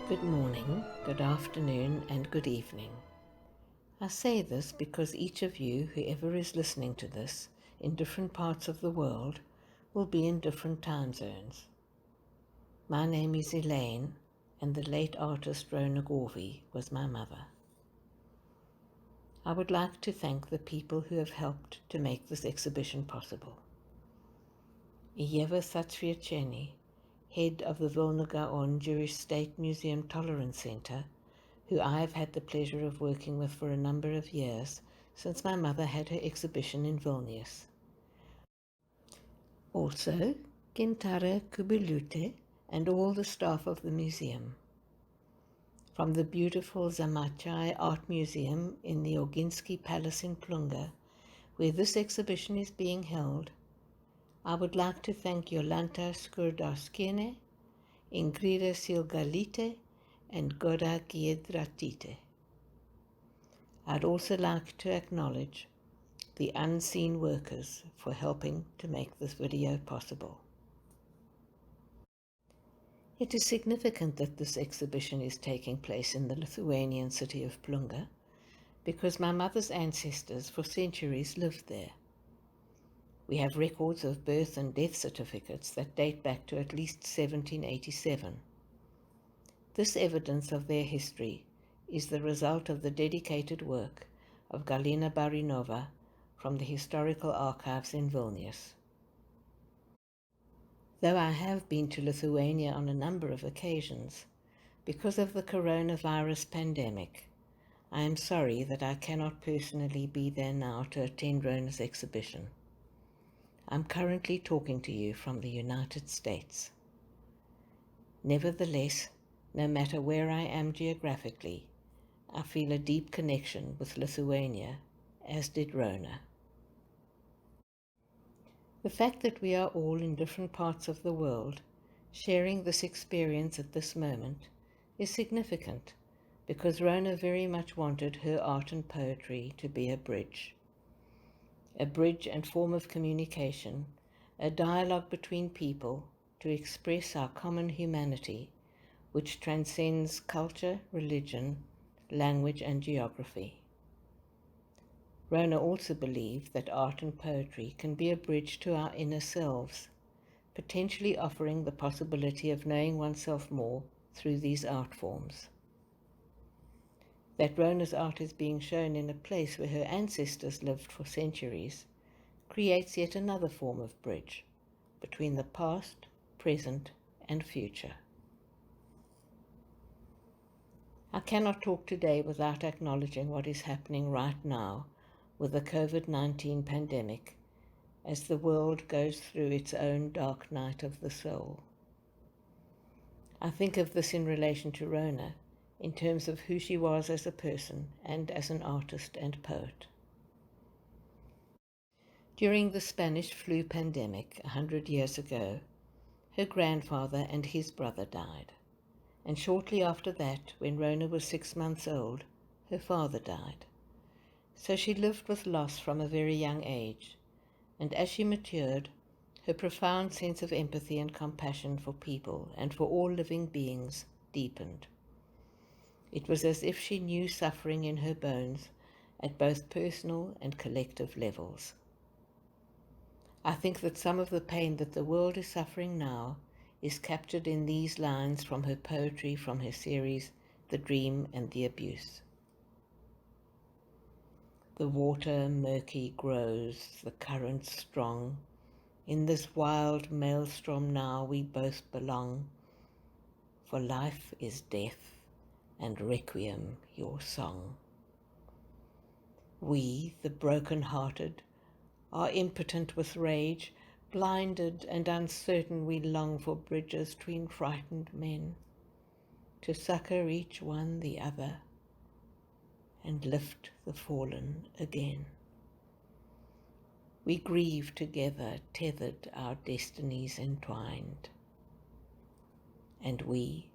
Good morning, good afternoon, and good evening. I say this because each of you, whoever is listening to this, in different parts of the world, will be in different time zones. My name is Elaine, and the late artist Rhona Gorvy was my mother. I would like to thank the people who have helped to make this exhibition possible. Iyeva Satsviacheni, head of the Vilna Gaon Jewish State Museum Tolerance Center, who I have had the pleasure of working with for a number of years since my mother had her exhibition in Vilnius. Also, Gintara Kubilute and all the staff of the museum. From the beautiful Žemaičių Art Museum in the Oginsky Palace in Plunga, where this exhibition is being held, I would like to thank Jolanta Skurdarskine, Ingrida Silgalite, and Goda Giedratite. I'd also like to acknowledge the unseen workers for helping to make this video possible. It is significant that this exhibition is taking place in the Lithuanian city of Plunga because my mother's ancestors for centuries lived there. We have records of birth and death certificates that date back to at least 1787. This evidence of their history is the result of the dedicated work of Galina Barinova from the Historical Archives in Vilnius. Though I have been to Lithuania on a number of occasions, because of the coronavirus pandemic, I am sorry that I cannot personally be there now to attend Rhona's exhibition. I'm currently talking to you from the United States. Nevertheless, no matter where I am geographically, I feel a deep connection with Lithuania, as did Rhona. The fact that we are all in different parts of the world, sharing this experience at this moment, is significant because Rhona very much wanted her art and poetry to be a bridge and form of communication, a dialogue between people to express our common humanity, which transcends culture, religion, language, and geography. Rhona also believed that art and poetry can be a bridge to our inner selves, potentially offering the possibility of knowing oneself more through these art forms. That Rhona's art is being shown in a place where her ancestors lived for centuries creates yet another form of bridge between the past, present, and future. I cannot talk today without acknowledging what is happening right now with the COVID-19 pandemic as the world goes through its own dark night of the soul. I think of this in relation to Rhona, in terms of who she was as a person and as an artist and poet. During the Spanish flu pandemic 100 years ago, her grandfather and his brother died, and shortly after that, when Rhona was 6 months old, her father died. So she lived with loss from a very young age, and as she matured, her profound sense of empathy and compassion for people and for all living beings deepened. It was as if she knew suffering in her bones at both personal and collective levels. I think that some of the pain that the world is suffering now is captured in these lines from her poetry from her series, The Dream and the Abuse. The water murky grows, the current strong. In this wild maelstrom now we both belong. For life is death, and requiem your song. We, the broken-hearted, are impotent with rage, blinded and uncertain we long for bridges between frightened men, to succor each one the other, and lift the fallen again. We grieve together, tethered, our destinies entwined, and we,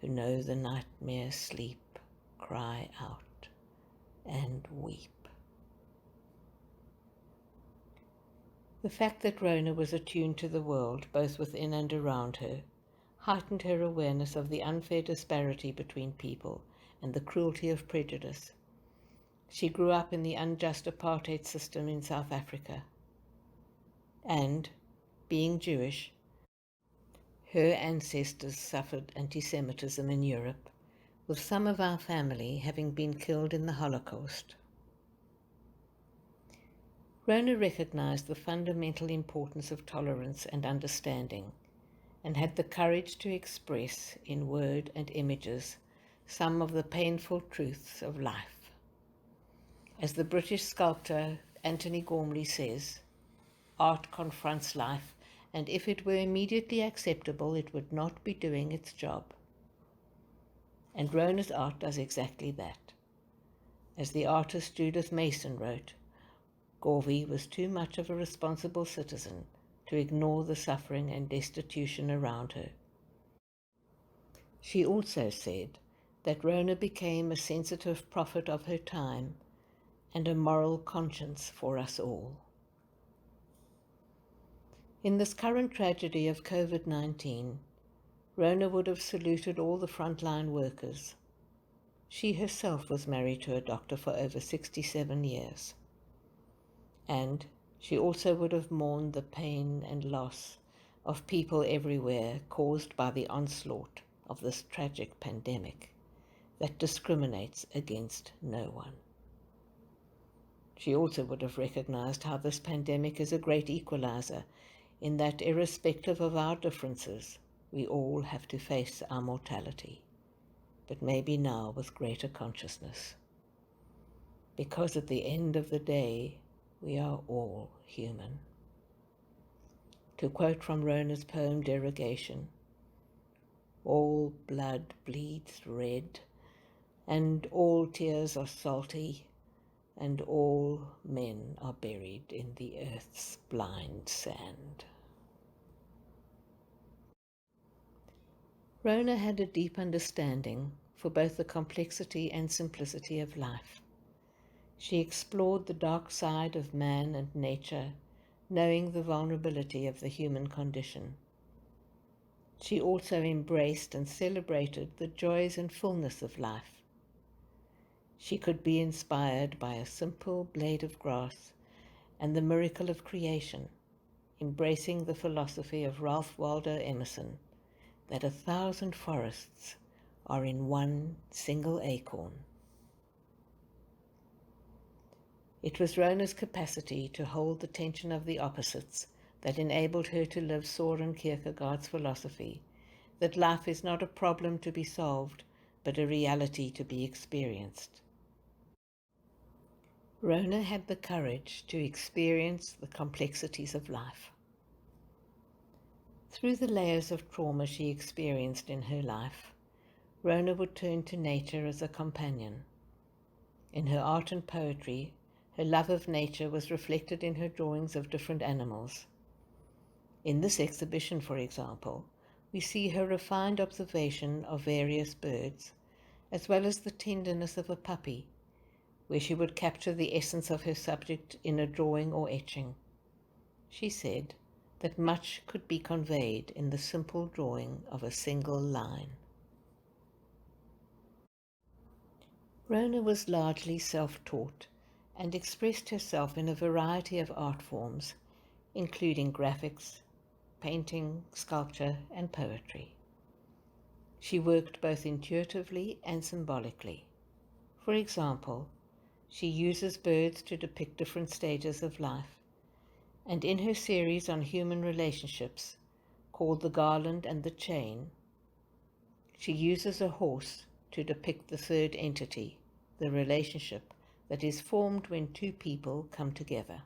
who know the nightmare sleep, cry out and weep. The fact that Rhona was attuned to the world, both within and around her, heightened her awareness of the unfair disparity between people and the cruelty of prejudice. She grew up in the unjust apartheid system in South Africa, and, being Jewish, her ancestors suffered anti-Semitism in Europe, with some of our family having been killed in the Holocaust. Rhona recognized the fundamental importance of tolerance and understanding, and had the courage to express in word and images some of the painful truths of life. As the British sculptor Antony Gormley says, art confronts life, and if it were immediately acceptable, it would not be doing its job. And Rhona's art does exactly that. As the artist Judith Mason wrote, Gorvy was too much of a responsible citizen to ignore the suffering and destitution around her. She also said that Rhona became a sensitive prophet of her time and a moral conscience for us all. In this current tragedy of COVID-19, Rhona would have saluted all the frontline workers. She herself was married to a doctor for over 67 years. And she also would have mourned the pain and loss of people everywhere caused by the onslaught of this tragic pandemic that discriminates against no one. She also would have recognized how this pandemic is a great equalizer, in that irrespective of our differences, we all have to face our mortality, but maybe now with greater consciousness. Because at the end of the day, we are all human. To quote from Rhona's poem Derogation, all blood bleeds red, and all tears are salty, and all men are buried in the earth's blind sand. Rhona had a deep understanding for both the complexity and simplicity of life. She explored the dark side of man and nature, knowing the vulnerability of the human condition. She also embraced and celebrated the joys and fullness of life. She could be inspired by a simple blade of grass and the miracle of creation, embracing the philosophy of Ralph Waldo Emerson, that 1,000 forests are in one single acorn. It was Rhona's capacity to hold the tension of the opposites that enabled her to live Søren Kierkegaard's philosophy, that life is not a problem to be solved, but a reality to be experienced. Rhona had the courage to experience the complexities of life. Through the layers of trauma she experienced in her life, Rhona would turn to nature as a companion. In her art and poetry, her love of nature was reflected in her drawings of different animals. In this exhibition, for example, we see her refined observation of various birds, as well as the tenderness of a puppy, where she would capture the essence of her subject in a drawing or etching. She said that much could be conveyed in the simple drawing of a single line. Rhona was largely self-taught and expressed herself in a variety of art forms, including graphics, painting, sculpture, and poetry. She worked both intuitively and symbolically. For example, she uses birds to depict different stages of life, and in her series on human relationships, called The Garland and the Chain, she uses a horse to depict the third entity, the relationship that is formed when two people come together.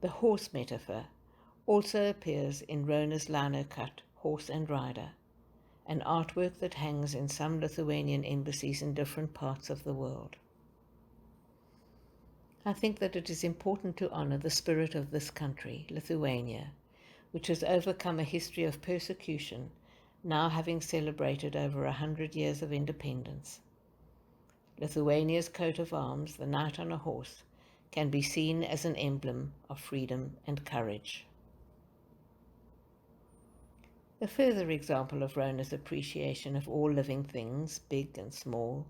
The horse metaphor also appears in Rhona's lino-cut Horse and Rider, an artwork that hangs in some Lithuanian embassies in different parts of the world. I think that it is important to honor the spirit of this country, Lithuania, which has overcome a history of persecution, now having celebrated over 100 years of independence. Lithuania's coat of arms, the knight on a horse, can be seen as an emblem of freedom and courage. A further example of Rhona's appreciation of all living things, big and small,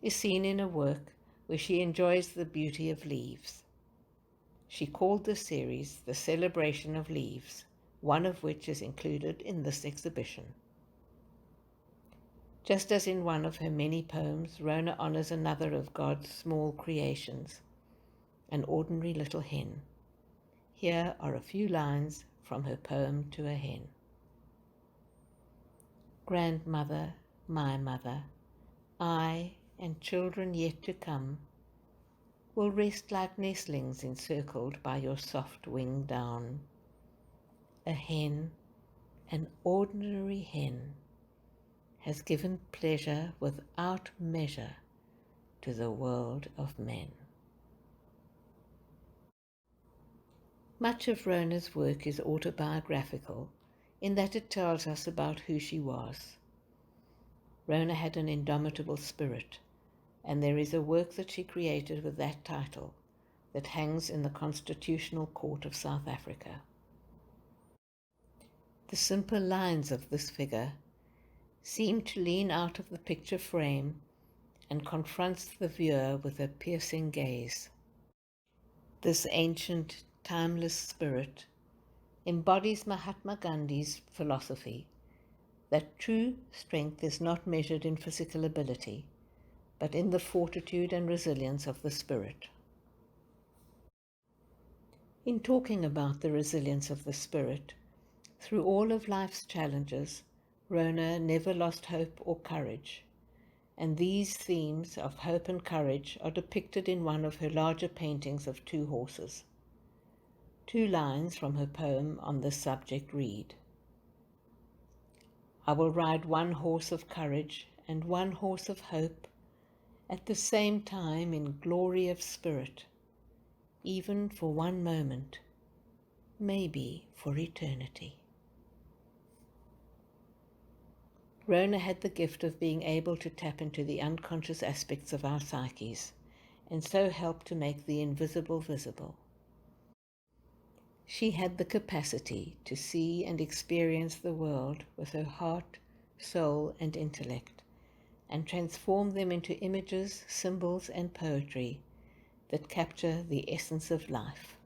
is seen in a work where she enjoys the beauty of leaves. She called this series The Celebration of Leaves, one of which is included in this exhibition. Just as in one of her many poems, Rhona honors another of God's small creations, an ordinary little hen. Here are a few lines from her poem to a hen. Grandmother, my mother, I and children yet to come will rest like nestlings encircled by your soft wing down. A hen, an ordinary hen, has given pleasure without measure to the world of men. Much of Rhona's work is autobiographical in that it tells us about who she was. Rhona had an indomitable spirit, and there is a work that she created with that title that hangs in the Constitutional Court of South Africa. The simple lines of this figure seem to lean out of the picture frame and confronts the viewer with a piercing gaze. This ancient, timeless spirit embodies Mahatma Gandhi's philosophy that true strength is not measured in physical ability, but in the fortitude and resilience of the spirit. In talking about the resilience of the spirit, through all of life's challenges, Rhona never lost hope or courage, and these themes of hope and courage are depicted in one of her larger paintings of two horses. Two lines from her poem on this subject read, I will ride one horse of courage and one horse of hope at the same time in glory of spirit, even for one moment, maybe for eternity. Rhona had the gift of being able to tap into the unconscious aspects of our psyches, and so help to make the invisible visible. She had the capacity to see and experience the world with her heart, soul, and intellect, and transform them into images, symbols, and poetry that capture the essence of life.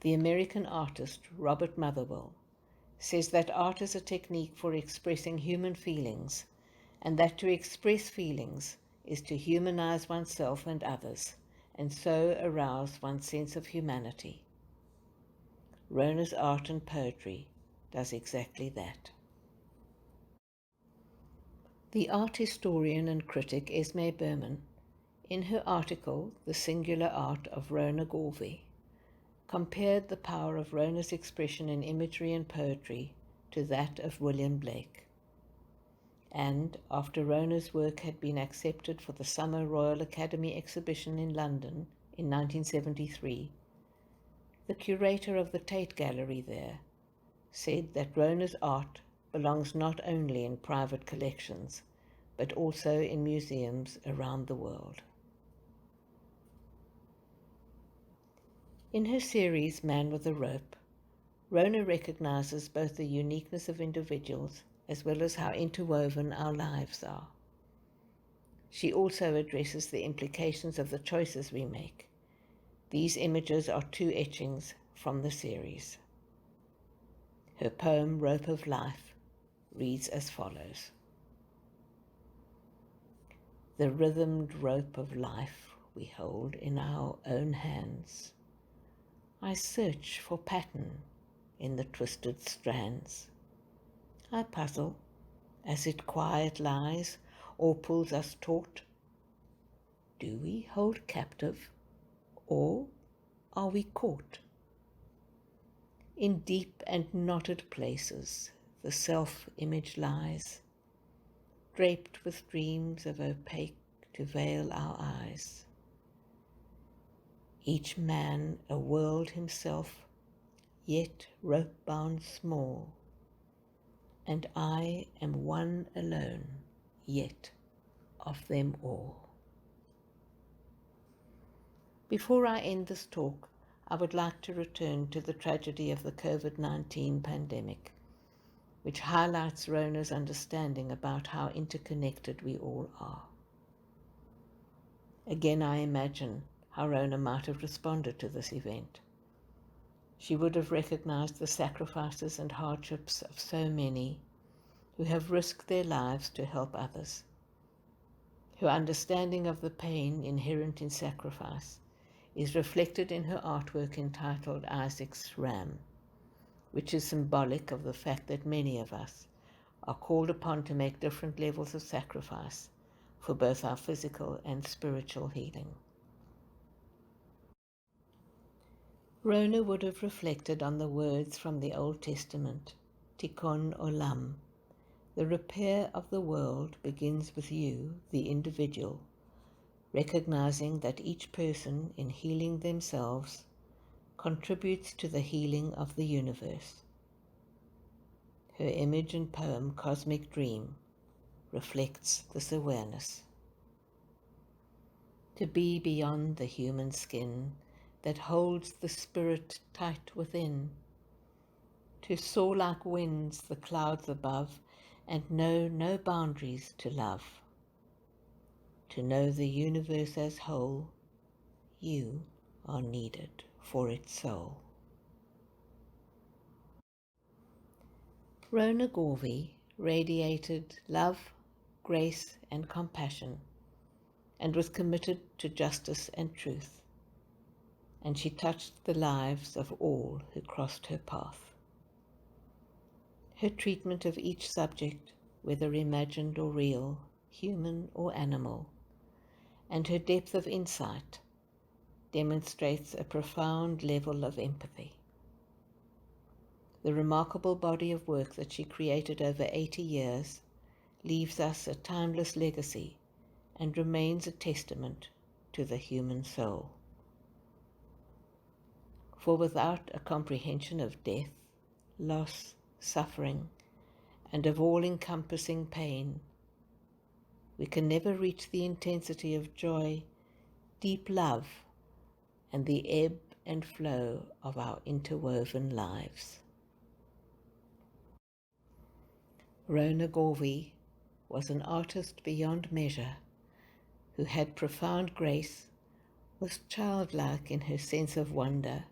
The American artist Robert Motherwell says that art is a technique for expressing human feelings, and that to express feelings is to humanize oneself and others, and so arouse one's sense of humanity. Rhona's art and poetry does exactly that. The art historian and critic Esme Berman, in her article The Singular Art of Rhona Gorvy, compared the power of Rhona's expression in imagery and poetry to that of William Blake. And after Rhona's work had been accepted for the Summer Royal Academy exhibition in London in 1973, the curator of the Tate Gallery there said that Rhona's art belongs not only in private collections, but also in museums around the world. In her series Man with a Rope, Rhona recognizes both the uniqueness of individuals as well as how interwoven our lives are. She also addresses the implications of the choices we make. These images are two etchings from the series. Her poem Rope of Life reads as follows. The rhythmed rope of life we hold in our own hands. I search for pattern in the twisted strands. I puzzle as it quiet lies or pulls us taut. Do we hold captive or are we caught? In deep and knotted places the self-image lies, draped with dreams of opaque to veil our eyes. Each man a world himself, yet rope-bound small, and I am one alone, yet of them all. Before I end this talk, I would like to return to the tragedy of the COVID-19 pandemic which highlights Rhona's understanding about how interconnected we all are. Again, I imagine how Rhona might have responded to this event. She would have recognized the sacrifices and hardships of so many who have risked their lives to help others. Her understanding of the pain inherent in sacrifice is reflected in her artwork entitled Isaac's Ram, which is symbolic of the fact that many of us are called upon to make different levels of sacrifice for both our physical and spiritual healing. Rhona would have reflected on the words from the Old Testament, Tikkun Olam. The repair of the world begins with you, the individual, recognizing that each person in healing themselves contributes to the healing of the universe. Her image and poem, Cosmic Dream, reflects this awareness. To be beyond the human skin that holds the spirit tight within, to soar like winds the clouds above and know no boundaries to love, to know the universe as whole, you are needed for its soul. Rhona Gorvy radiated love, grace, and compassion, and was committed to justice and truth, and she touched the lives of all who crossed her path. Her treatment of each subject, whether imagined or real, human or animal, and her depth of insight demonstrates a profound level of empathy. The remarkable body of work that she created over 80 years leaves us a timeless legacy and remains a testament to the human soul. For without a comprehension of death, loss, suffering, and of all-encompassing pain, we can never reach the intensity of joy, deep love, and the ebb and flow of our interwoven lives. Rhona Gorvy was an artist beyond measure who had profound grace, was childlike in her sense of wonder,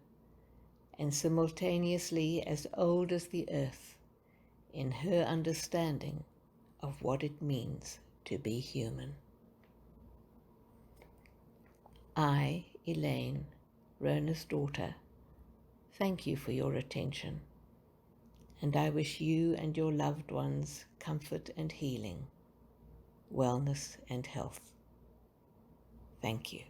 and simultaneously as old as the earth in her understanding of what it means to be human. I, Elaine, Rhona's daughter, thank you for your attention, and I wish you and your loved ones comfort and healing, wellness and health. Thank you.